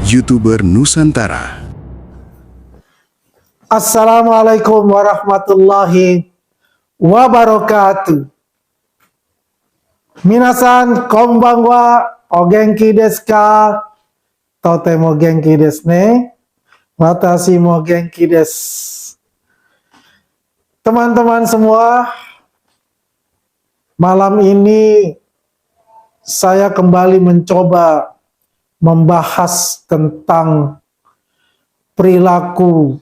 YouTuber Nusantara. Assalamualaikum warahmatullahi wabarakatuh. Minasan konbanwa, o genki desu ka? Totemo genki desu ne. Watashi mo genki desu. Teman-teman semua, malam ini saya kembali mencoba membahas tentang perilaku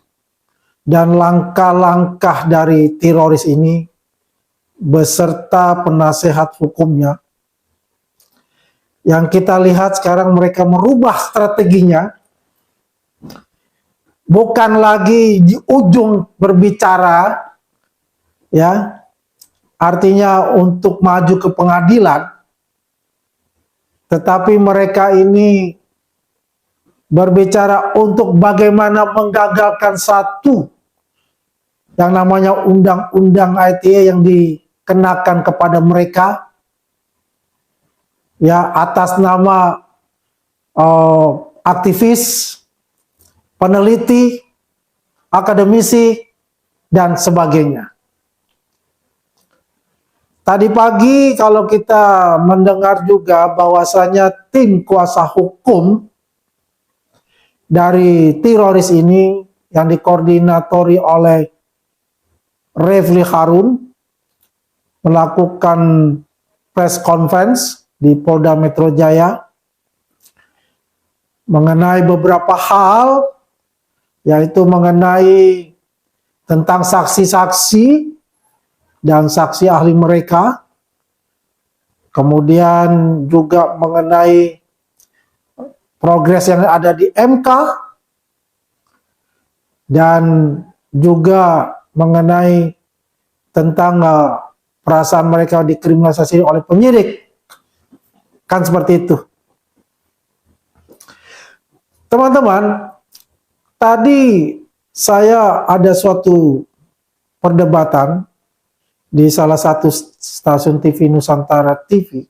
dan langkah-langkah dari teroris ini beserta penasehat hukumnya. Yang kita lihat sekarang mereka merubah strateginya, bukan lagi di ujung berbicara, ya, artinya untuk maju ke pengadilan, tetapi mereka ini berbicara untuk bagaimana menggagalkan satu yang namanya undang-undang ITE yang dikenakan kepada mereka, ya, atas nama aktivis, peneliti, akademisi, dan sebagainya. Tadi pagi kalau kita mendengar juga bahwasanya tim kuasa hukum dari teroris ini yang dikoordinatori oleh Refli Harun melakukan press conference di Polda Metro Jaya mengenai beberapa hal, yaitu mengenai tentang saksi-saksi dan saksi ahli mereka, kemudian juga mengenai progres yang ada di MK, dan juga mengenai tentang perasaan mereka dikriminalisasi oleh penyidik. Kan seperti itu. Teman-teman, tadi saya ada suatu perdebatan di salah satu stasiun TV Nusantara TV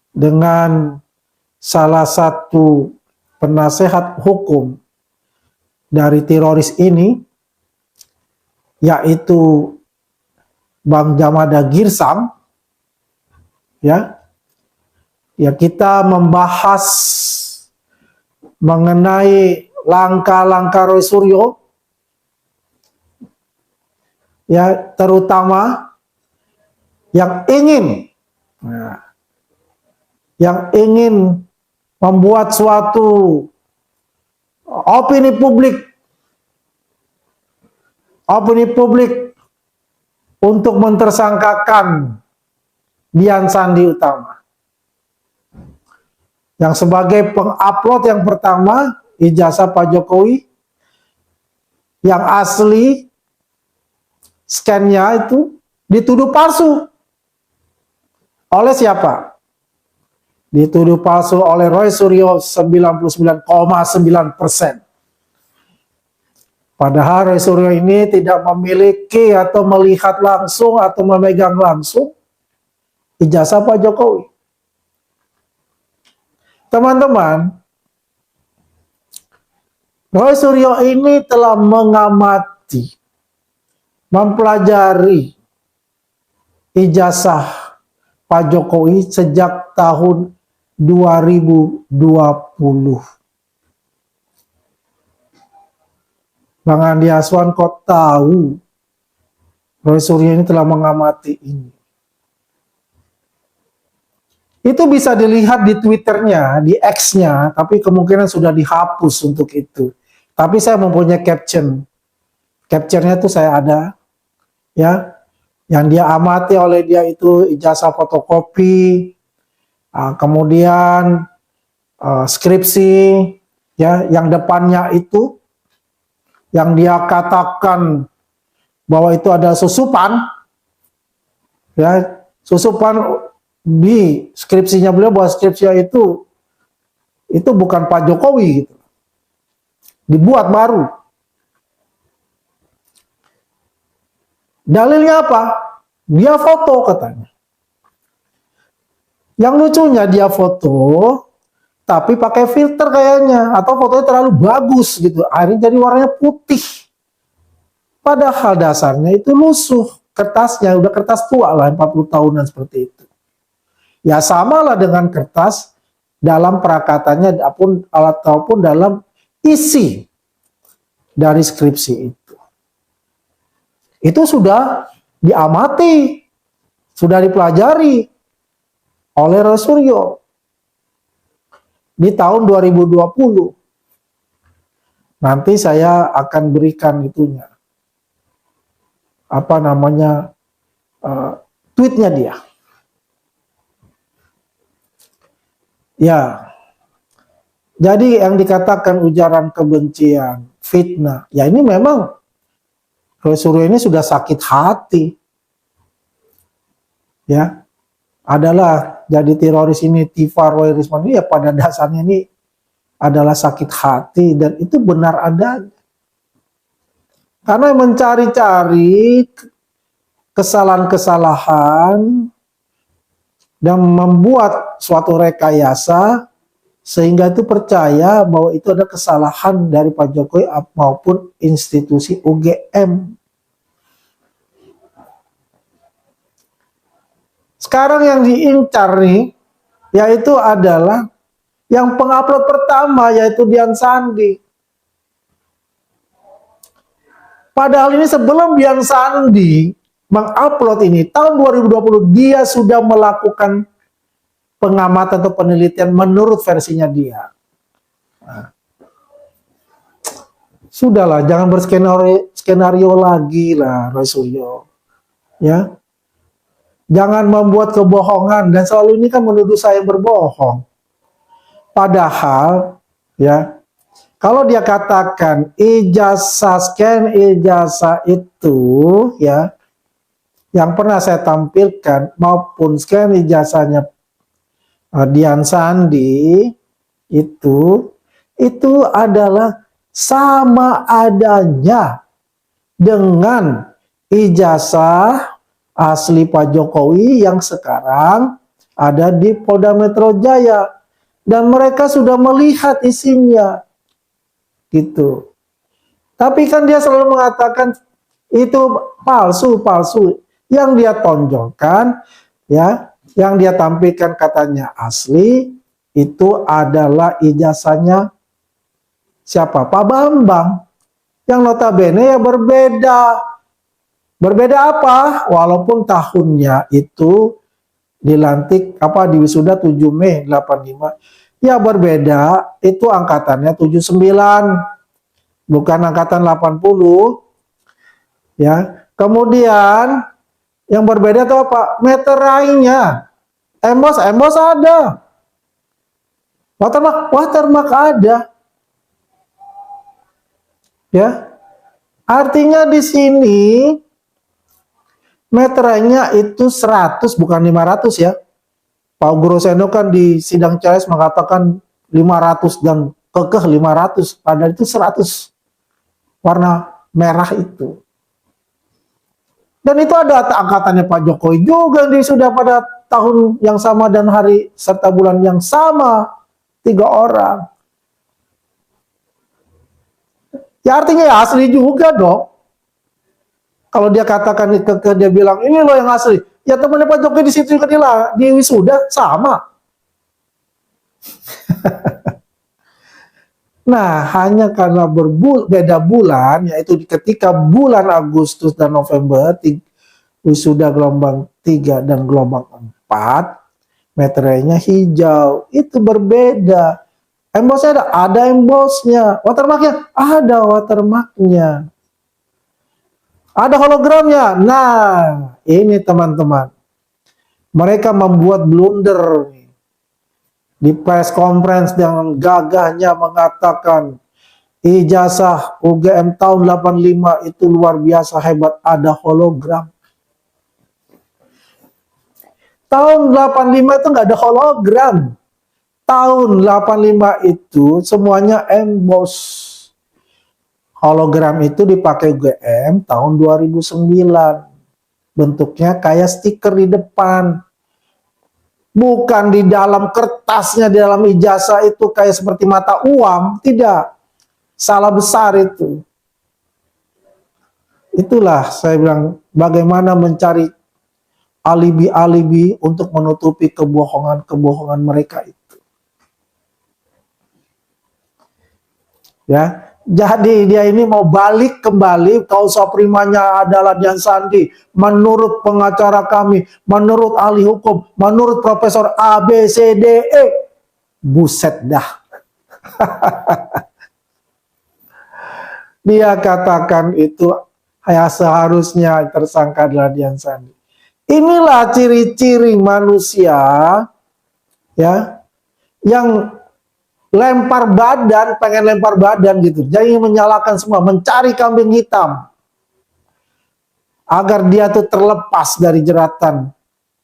dengan salah satu penasehat hukum dari teroris ini, yaitu Bang Jamada Girsang, ya kita membahas mengenai langkah-langkah Roy Suryo, ya, terutama yang ingin membuat suatu opini publik untuk mentersangkakan Dian Sandi Utama. Yang sebagai pengupload yang pertama, ijazah Pak Jokowi yang asli scan-nya itu dituduh palsu. Oleh siapa? Dituduh palsu oleh Roy Suryo 99,9%. Padahal Roy Suryo ini tidak memiliki atau melihat langsung atau memegang langsung ijazah Pak Jokowi. Teman-teman, Roy Suryo ini telah mengamati, mempelajari ijazah Pak Jokowi sejak tahun 2020. Bang Andi Aswan kok tahu Roy Suryo ini telah mengamati ini? Itu bisa dilihat di Twitternya, di X-nya, tapi kemungkinan sudah dihapus untuk itu. Tapi saya mempunyai caption. Capture-nya itu saya ada, ya. Yang dia amati oleh dia itu ijazah fotokopi, kemudian skripsi, ya, yang depannya itu yang dia katakan bahwa itu ada susupan, ya, susupan di skripsinya beliau, bahwa skripsinya itu bukan Pak Jokowi, gitu, dibuat baru. Dalilnya apa? Dia foto katanya. Yang lucunya dia foto tapi pakai filter kayaknya, atau fotonya terlalu bagus gitu, akhirnya jadi warnanya putih. Padahal dasarnya itu lusuh, kertasnya udah kertas tua lah, 40 tahunan seperti itu. Ya sama lah dengan kertas dalam perakatannya ataupun dalam isi dari skripsi itu. Itu sudah diamati, sudah dipelajari oleh Roy Suryo di tahun 2020. Nanti saya akan berikan itunya, apa namanya, tweetnya dia. Ya, jadi yang dikatakan ujaran kebencian, fitnah, ya ini memang Roy Suryo ini sudah sakit hati. Ya, adalah jadi teroris ini, Tifa Roy Risman ini ya pada dasarnya ini adalah sakit hati, dan itu benar adanya. Karena mencari-cari kesalahan-kesalahan dan membuat suatu rekayasa sehingga itu percaya bahwa itu ada kesalahan dari Pak Jokowi maupun institusi UGM. Sekarang yang diincar nih, yaitu adalah yang pengupload pertama, yaitu Dian Sandi. Padahal ini sebelum Dian Sandi mengupload ini, tahun 2020 dia sudah melakukan pengamatan atau penelitian menurut versinya dia. Nah, sudahlah, jangan berskenario lagi lah, Roy Suryo. Ya, jangan membuat kebohongan, dan selalu ini kan menuduh saya berbohong. Padahal, ya, kalau dia katakan ijazah, scan ijazah itu, ya, yang pernah saya tampilkan maupun scan ijazahnya Dian Sandi itu adalah sama adanya dengan ijazah asli Pak Jokowi yang sekarang ada di Polda Metro Jaya, dan mereka sudah melihat isinya gitu. Tapi kan dia selalu mengatakan itu palsu. Yang dia tonjolkan, ya, yang dia tampilkan katanya asli, itu adalah ijazahnya siapa? Pak Bambang. Yang notabene ya berbeda. Berbeda apa? Walaupun tahunnya itu dilantik di wisuda 7 Mei 85. Ya berbeda, itu angkatannya 79, bukan angkatan 80. Ya. Kemudian yang berbeda itu apa? Meterainya. Embos ada. Watermark ada. Ya. Artinya di sini meterainya itu 100 bukan 500 ya. Pak Groseno kan di sidang CS mengatakan 500 dan kekeh 500, padahal itu 100 warna merah itu. Dan itu ada angkatannya Pak Jokowi juga yang sudah pada tahun yang sama dan hari serta bulan yang sama, 3 orang. Ya artinya ya asli juga dong. Kalau dia katakan dia bilang ini loh yang asli, ya temannya Pak Jokowi di situ juga di wisuda sama. Nah, hanya karena beda bulan, yaitu ketika bulan Agustus dan November, wisuda gelombang 3 dan gelombang 4, meterainya hijau, itu berbeda. Embosnya ada embosnya, watermarknya ada watermarknya. Ada hologramnya. Nah, ini teman-teman. Mereka membuat blunder di press conference yang gagahnya mengatakan ijazah UGM tahun 85 itu luar biasa hebat, ada hologram. Tahun 85 itu nggak ada hologram. Tahun 85 itu semuanya emboss. Hologram itu dipakai UGM tahun 2009. Bentuknya kayak stiker di depan. Bukan di dalam kertasnya, di dalam ijazah itu kayak seperti mata uang. Tidak. Salah besar itu. Itulah saya bilang, bagaimana mencari alibi-alibi untuk menutupi kebohongan-kebohongan mereka itu. Ya, jadi dia ini mau balik kembali, kausa primanya adalah Dian Sandi. Menurut pengacara kami, menurut ahli hukum, menurut Profesor A, B, C, D, E. Buset dah. Dia katakan itu ya seharusnya tersangka adalah Dian Sandi. Inilah ciri-ciri manusia ya yang lempar badan, pengen lempar badan gitu. Jadi menyalahkan semua, mencari kambing hitam. Agar dia tuh terlepas dari jeratan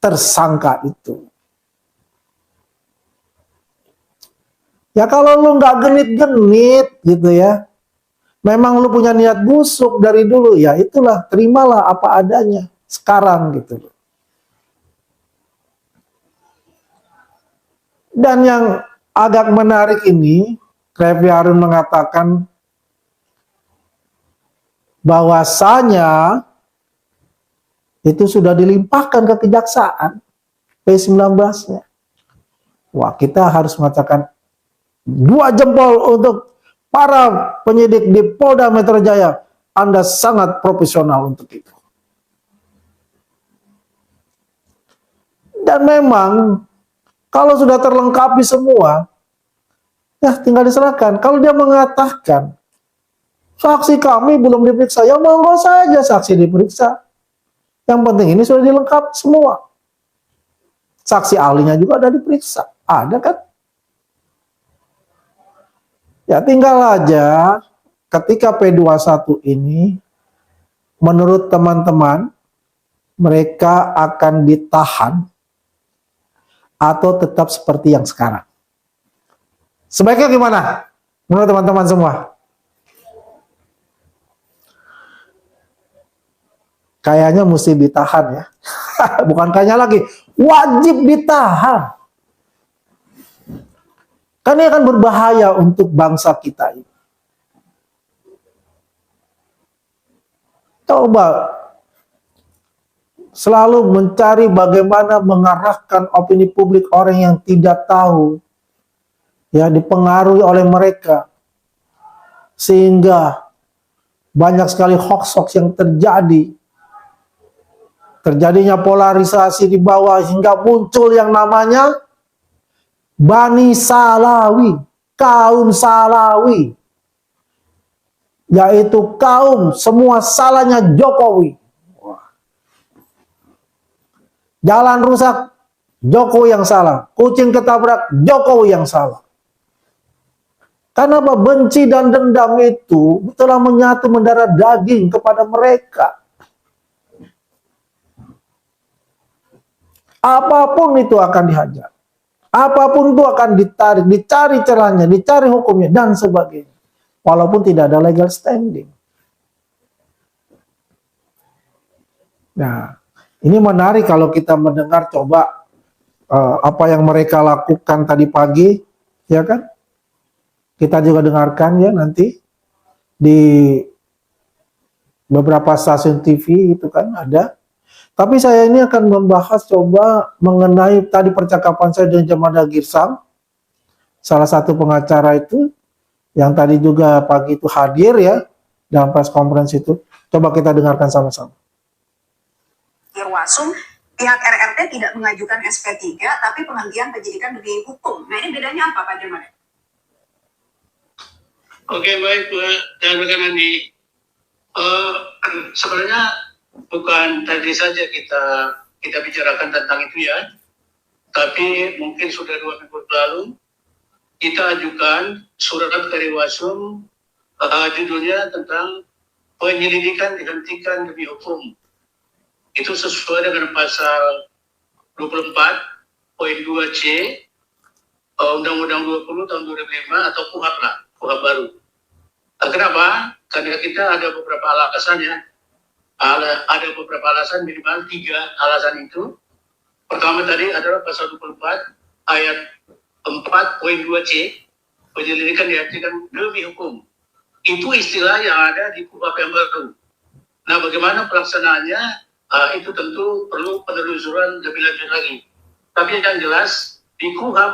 tersangka itu. Ya kalau lu nggak genit-genit gitu ya, memang lu punya niat busuk dari dulu, ya itulah, terimalah apa adanya sekarang gitu. Dan yang agak menarik ini, Refli Harun mengatakan bahwasanya itu sudah dilimpahkan ke kejaksaan P19-nya. Wah, kita harus mengatakan 2 jempol untuk para penyidik di Polda Metro Jaya. Anda sangat profesional untuk itu. Dan memang kalau sudah terlengkapi semua, ya tinggal diserahkan. Kalau dia mengatakan saksi kami belum diperiksa, ya monggo saja saksi diperiksa. Yang penting ini sudah dilengkapi semua. Saksi ahlinya juga ada diperiksa. Ada kan? Ya tinggal aja ketika P21 ini, menurut teman-teman, mereka akan ditahan atau tetap seperti yang sekarang. Sebaiknya gimana? Menurut teman-teman semua? Kayaknya mesti ditahan ya. Bukan kayaknya lagi, wajib ditahan. Karena ini akan berbahaya untuk bangsa kita ini. Coba selalu mencari bagaimana mengarahkan opini publik orang yang tidak tahu, ya dipengaruhi oleh mereka, sehingga banyak sekali hoax-hoax yang terjadinya polarisasi di bawah, hingga muncul yang namanya Bani Salawi, kaum Salawi, yaitu kaum semua salahnya Jokowi. Jalan rusak, Jokowi yang salah. Kucing ketabrak, Jokowi yang salah. Karena apa? Benci dan dendam itu telah menyatu mendarah daging kepada mereka. Apapun itu akan dihajar. Apapun itu akan ditarik, dicari celahnya, dicari hukumnya, dan sebagainya. Walaupun tidak ada legal standing. Nah, ini menarik kalau kita mendengar coba apa yang mereka lakukan tadi pagi, ya kan? Kita juga dengarkan ya nanti di beberapa stasiun TV itu kan ada. Tapi saya ini akan membahas coba mengenai tadi percakapan saya dengan Jemada Girsang, salah satu pengacara itu, yang tadi juga pagi itu hadir ya dalam press conference itu. Coba kita dengarkan sama-sama. Irwasum, pihak RRT tidak mengajukan SP3, tapi penghentian penyidikan demi hukum. Nah ini bedanya apa Pak Jemada? Oke, baik dan rekan Andi. Sebenarnya bukan tadi saja kita bicarakan tentang itu ya, tapi mungkin sudah 2 minggu lalu kita ajukan surat ke Irwasum, judulnya tentang penyelidikan dihentikan demi hukum. Itu sesuai dengan pasal 24.2C Undang-Undang 20 tahun 2005 atau KUHP lah, KUHP baru. Kenapa? Karena kita ada beberapa alasan ya. Ada beberapa alasan, minimal 3 alasan itu. Pertama tadi adalah pasal 24 ayat 4.2c, penyelidikan diartikan demi hukum. Itu istilah yang ada di KUHP yang baru. Nah, bagaimana pelaksanaannya, itu tentu perlu penelusuran lebih lanjut lagi. Tapi yang jelas, di KUHP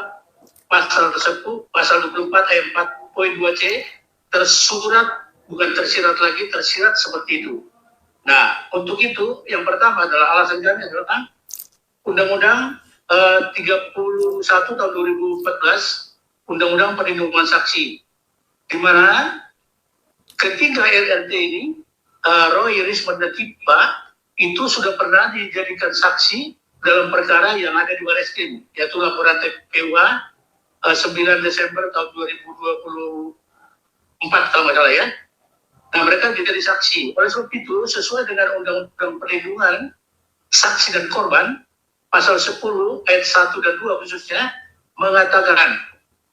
pasal tersebut, pasal 24 ayat 4.2c, tersurat, bukan tersirat lagi, tersirat seperti itu. Nah, untuk itu, yang pertama adalah alasan kami adalah Undang-Undang 31 tahun 2014, Undang-Undang Perlindungan Saksi, di mana ketika RRT ini, Roy Risman Natipa itu sudah pernah dijadikan saksi dalam perkara yang ada di Barreskrim, yaitu laporan TPUA 9 Desember tahun 2024 kalau nggak salah ya. Nah, mereka jadi saksi. Oleh sebab itu, sesuai dengan Undang-Undang Perlindungan Saksi dan Korban, pasal 10 ayat 1 dan 2 khususnya, mengatakan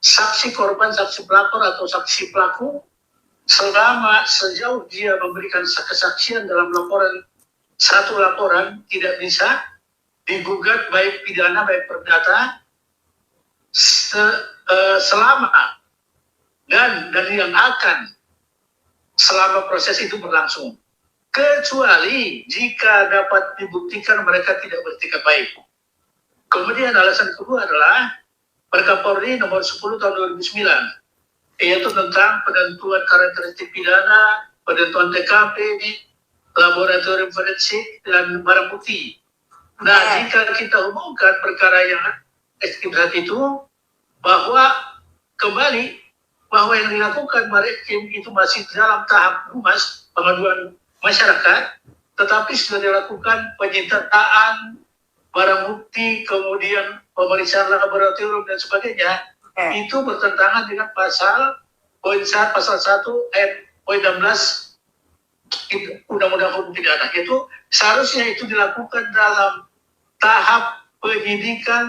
saksi korban, saksi pelapor atau saksi pelaku selama sejauh dia memberikan kesaksian dalam satu laporan tidak bisa digugat baik pidana baik perdata selama dan yang akan selama proses itu berlangsung, kecuali jika dapat dibuktikan mereka tidak bertikad baik. Kemudian alasan kedua adalah Perkapolri nomor 10 tahun 2009, yaitu tentang penentuan karakteristik pidana, penentuan TKP, laboratorium forensik, dan barang bukti. Nah, jika kita umumkan perkara yang saat itu, bahwa kembali, bahwa yang dilakukan Barreskrim itu masih dalam tahap humas, pengaduan masyarakat, tetapi sudah dilakukan penyitaan barang bukti, kemudian pemeriksaan laboratorium dan sebagainya, itu bertentangan dengan pasal 1 ayat poin 16 Undang-Undang Hukum Pidana. Itu seharusnya itu dilakukan dalam tahap penyidikan,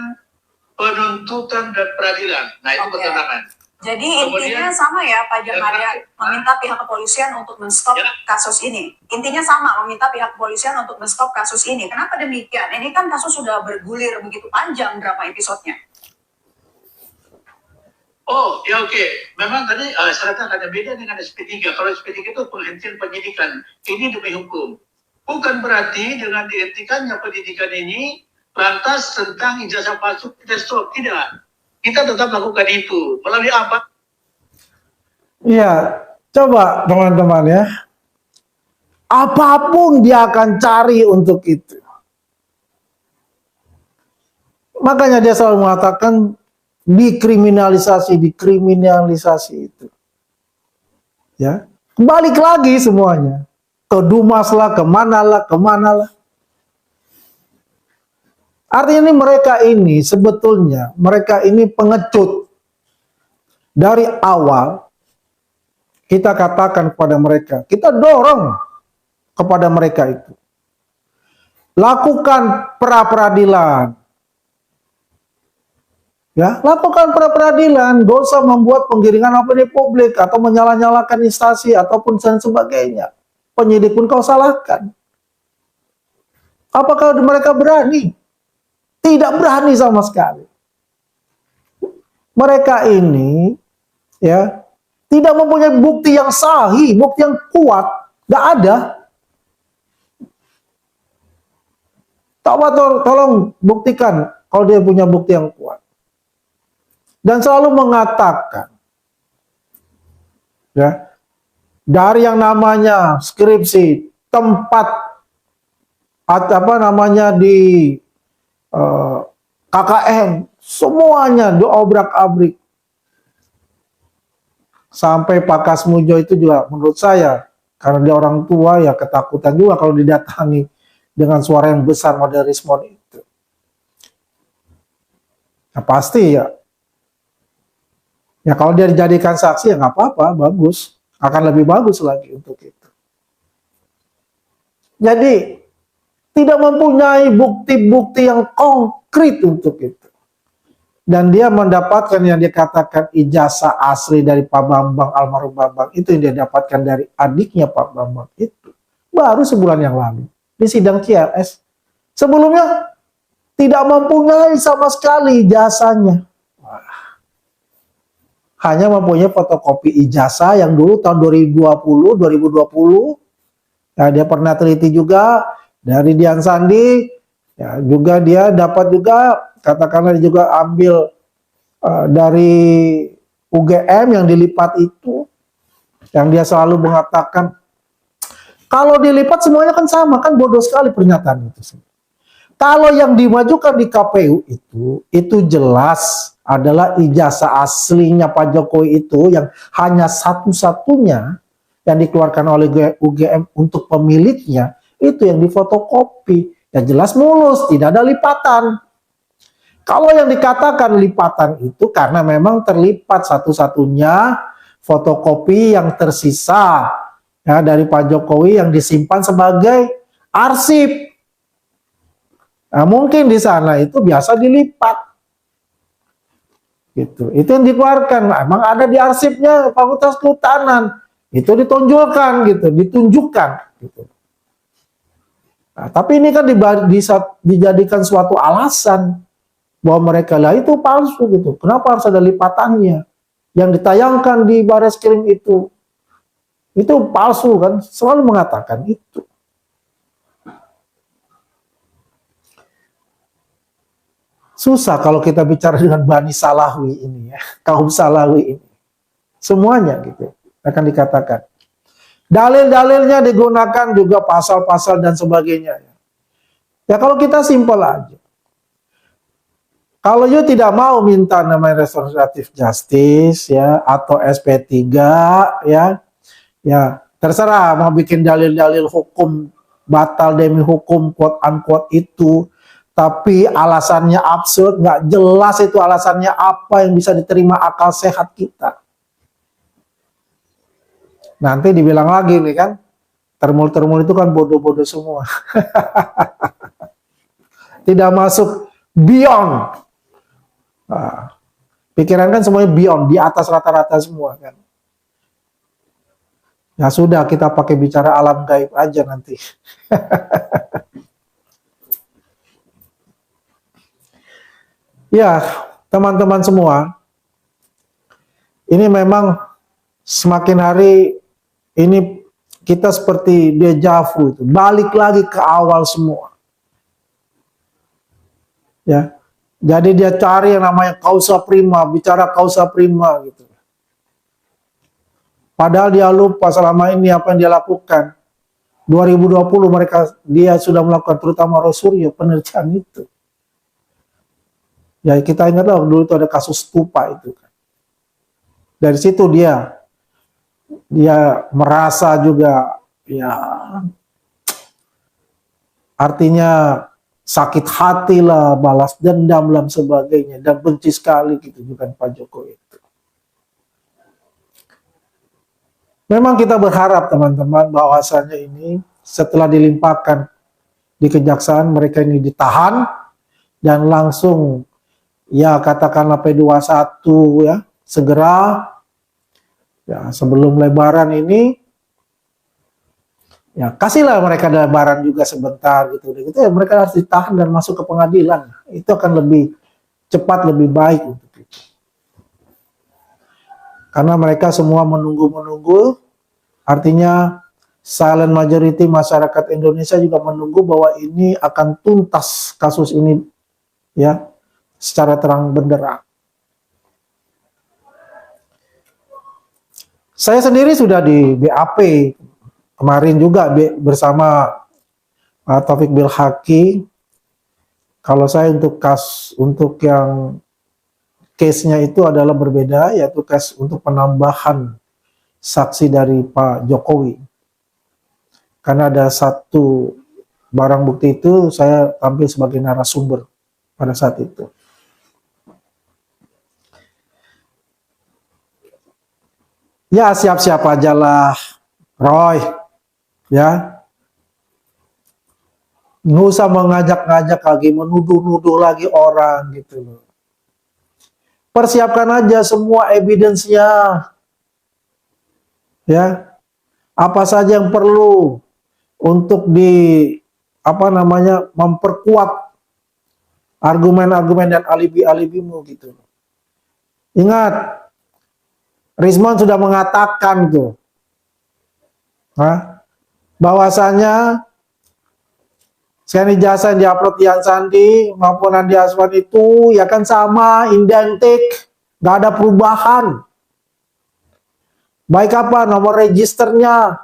penuntutan dan peradilan. Nah, itu bertentangan. Jadi intinya sama ya Pak Jamarya, meminta pihak kepolisian untuk men-stop kasus ini. Intinya sama, meminta pihak kepolisian untuk men-stop kasus ini. Kenapa demikian? Ini kan kasus sudah bergulir begitu panjang, berapa episodenya? Oh, ya oke. Memang tadi syaratnya ada beda dengan SP3. Kalau SP3 itu penghentian penyidikan. Ini demi hukum. Bukan berarti dengan dihentikannya penyidikan ini, lantas tentang ijazah palsu kita stop. Tidak. Kita tetap lakukan itu. Melalui apa? Iya, coba teman-teman ya. Apapun dia akan cari untuk itu. Makanya dia selalu mengatakan dikriminalisasi itu. Ya, balik lagi semuanya. Ke Dumas lah, kemana lah. Artinya ini sebetulnya mereka ini pengecut. Dari awal kita katakan kepada mereka, kita dorong kepada mereka itu. Lakukan pra-peradilan. Ya, lakukan pra-peradilan, gak usah membuat penggiringan opini publik atau menyalah-nyalakan instansi ataupun dan sebagainya. Penyidik pun kau salahkan. Apakah mereka berani? Tidak berani sama sekali. Mereka ini ya tidak mempunyai bukti yang sahih, bukti yang kuat, nggak ada. Tolong buktikan kalau dia punya bukti yang kuat. Dan selalu mengatakan ya, dari yang namanya skripsi, tempat di KKN, semuanya diobrak-abrik. Sampai Pak Kasmujo itu juga menurut saya, karena dia orang tua ya ketakutan juga kalau didatangi dengan suara yang besar model Rismon itu. Ya pasti ya. Ya kalau dia dijadikan saksi ya nggak apa-apa, bagus. Akan lebih bagus lagi untuk itu. Jadi tidak mempunyai bukti-bukti yang konkret untuk itu. Dan dia mendapatkan yang dikatakan ijazah asli dari Pak Bambang, almarhum Bambang. Itu yang dia dapatkan dari adiknya Pak Bambang itu. Baru sebulan yang lalu. Di sidang CLS. Sebelumnya tidak mempunyai sama sekali ijazahnya. Hanya mempunyai fotokopi ijazah yang dulu tahun 2020. Ya, dia pernah teliti juga dari Dian Sandi, ya, juga dia dapat juga, katakanlah dia juga ambil dari UGM yang dilipat itu, yang dia selalu mengatakan, kalau dilipat semuanya kan sama, kan bodoh sekali pernyataan itu. Kalau yang dimajukan di KPU itu jelas adalah ijazah aslinya Pak Jokowi itu yang hanya satu-satunya yang dikeluarkan oleh UGM untuk pemiliknya, itu yang difotokopi. Ya jelas mulus, tidak ada lipatan. Kalau yang dikatakan lipatan itu karena memang terlipat satu-satunya fotokopi yang tersisa ya, dari Pak Jokowi yang disimpan sebagai arsip. Nah, mungkin di sana itu biasa dilipat. Gitu. Itu yang dikeluarkan. Emang ada di arsipnya Fakultas Kehutanan. Itu ditonjolkan gitu, ditunjukkan gitu. Nah, tapi ini kan dijadikan suatu alasan bahwa mereka lah itu palsu gitu. Kenapa harus ada lipatannya? Yang ditayangkan di Bareskrim itu palsu kan? Selalu mengatakan itu. Susah kalau kita bicara dengan Bani Salawi ini ya, kaum Salawi ini. Semuanya gitu akan dikatakan. Dalil-dalilnya digunakan juga pasal-pasal dan sebagainya. Ya kalau kita simpel aja. Kalau you tidak mau minta namanya restoratif justice ya atau SP3 ya terserah mau bikin dalil-dalil hukum batal demi hukum quote unquote itu, tapi alasannya absurd, nggak jelas itu alasannya apa yang bisa diterima akal sehat kita. Nanti dibilang lagi nih kan, termul-termul itu kan bodoh-bodoh semua. Tidak masuk beyond. Nah, pikiran kan semuanya beyond, di atas rata-rata semua kan. Ya sudah, kita pakai bicara alam gaib aja nanti. Ya, teman-teman semua, ini memang semakin hari ini kita seperti deja vu itu, balik lagi ke awal semua. Ya, jadi dia cari yang namanya causa prima, bicara causa prima gitu. Padahal dia lupa selama ini apa yang dia lakukan. 2020 dia sudah melakukan terutama Rosuryo penerjaan itu. Ya kita ingatlah dulu itu ada kasus stupa itu. Dari situ dia merasa juga ya artinya sakit hati lah, balas dendam dan sebagainya, dan benci sekali gitu bukan Pak Jokowi itu. Memang kita berharap teman-teman bahwasanya ini setelah dilimpahkan di kejaksaan mereka ini ditahan dan langsung ya katakanlah P21 ya segera ya sebelum Lebaran ini ya kasihlah mereka Lebaran juga sebentar gitu ya, mereka harus ditahan dan masuk ke pengadilan, itu akan lebih cepat lebih baik untuk itu. Karena mereka semua menunggu, artinya silent majority masyarakat Indonesia juga menunggu bahwa ini akan tuntas kasus ini ya secara terang benderang. Saya sendiri sudah di BAP kemarin juga bersama Taufik Bilhaki. Kalau saya untuk yang case-nya itu adalah berbeda, yaitu case untuk penambahan saksi dari Pak Jokowi. Karena ada satu barang bukti itu saya tampil sebagai narasumber pada saat itu. Ya siap-siap aja lah Roy, ya nggak usah mengajak-ngajak lagi, menuduh-nuduh lagi orang gitu loh. Persiapkan aja semua evidence-nya, ya apa saja yang perlu untuk memperkuat argumen-argumen dan alibi-alibimu gitu. Ingat, Rizman sudah mengatakan tuh, bahwasanya scan ijazah yang diupload Dian Sandi maupun Andi Aswan itu ya kan sama, identik, nggak ada perubahan. Baik apa nomor registernya,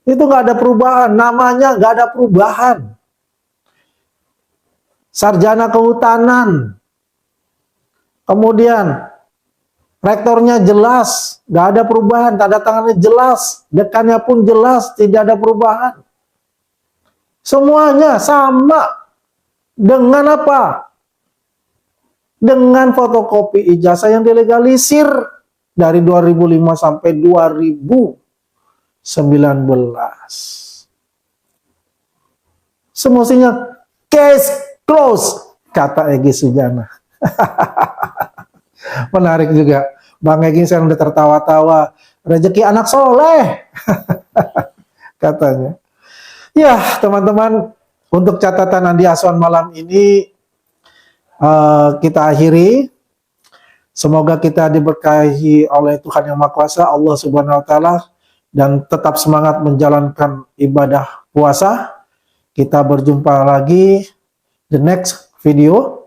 itu nggak ada perubahan, namanya nggak ada perubahan. Sarjana kehutanan, kemudian rektornya jelas, nggak ada perubahan, tanda tangannya jelas, dekannya pun jelas, tidak ada perubahan. Semuanya sama. Dengan apa? Dengan fotokopi ijazah yang dilegalisir dari 2005 sampai 2019. Semestinya case close, kata Egy Sujana. Menarik juga. Bang Egy saya udah tertawa-tawa. Rezeki anak soleh. Katanya. Ya, teman-teman. Untuk catatan Andi Aswan malam ini. Kita akhiri. Semoga kita diberkahi oleh Tuhan Yang Maha Kuasa. Allah Subhanahu Wa Ta'ala. Dan tetap semangat menjalankan ibadah puasa. Kita berjumpa lagi. The next video.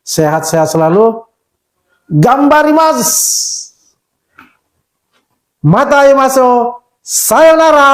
Sehat-sehat selalu. Gambarimasu. Matai maso. Sayonara.